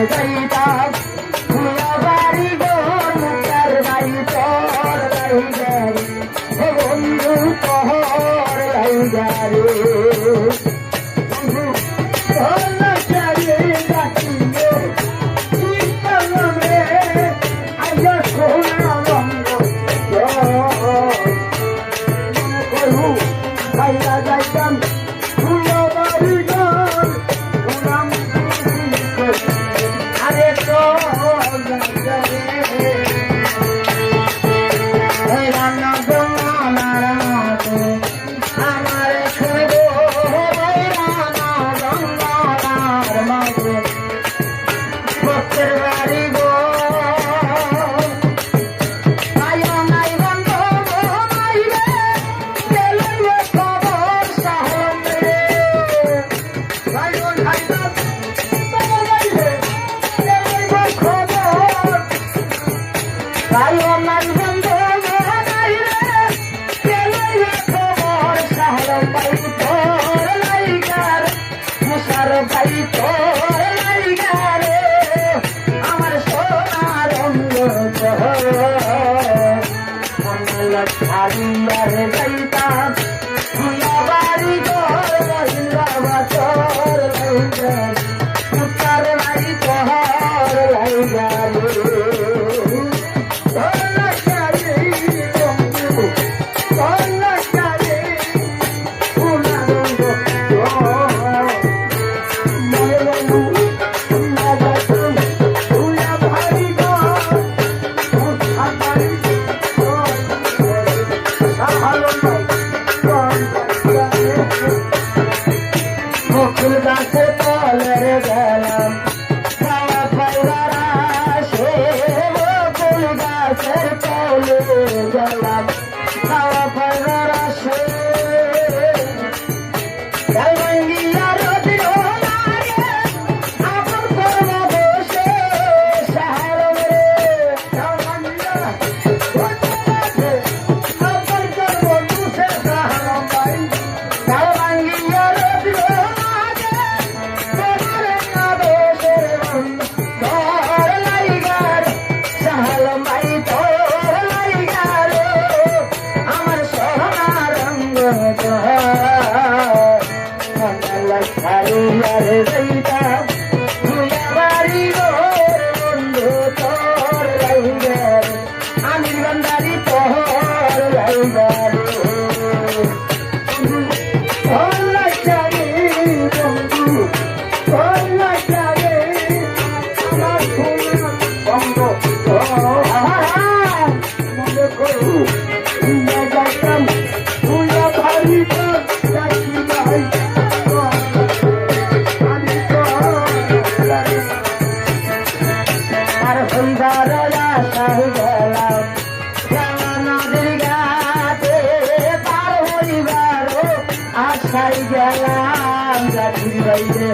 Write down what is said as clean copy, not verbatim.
যাইতাম ভুয়া বাড়ি গো মুক্তার বাই তোর লাইগারে ও বন্ধু তোর লাইগারে বন্ধু তোর লাইগারে ডাকিয়ে কি করলাম রে আইয়া সোনা বন্ধ মনে করু ভাইয়া যাইতাম ভুয়া বাড়ি গো গুলাম আরে তো আমার খেলো মাঝে ভক্তের বাড়ি গো আয়ো নাই বন্ধ মাইরে গেলে খবর সাহরে আয়ো নাই আয়ো নাই বন্ধ ভাই তোর লাইগারে আমার সোনার রঙ ছাড়িয়ার যাইতাম ভুয়া বাড়ি তোর মহিলা তোর লাইগারে মুক্তার বাড়ি তোর লাইগারে তোর লাইগারে বন্ধু তোর লাইগারে সোনার রঙ মুকুল গাছে তলে গেলাম খাওয়া পাইবার আসে মুকুল গাছের তলে গেলাম খাওয়া পাইবার আসে ছাড়িয়ার যাইতাম ভুয়া বাড়ি গোর বন্ধু তোর লাইগারে আমির বান্দারি তোর লাইগারে তোর লাইগারে বন্ধু তোর লাইগারে আমার সোনা বন্ধ মনে করু যাইতাম ভুয়া বাড়ি তোর ডাকি ভাই নদীর ঘাটে পার হইবার আশাই গেলাম যাত্রী বাইরে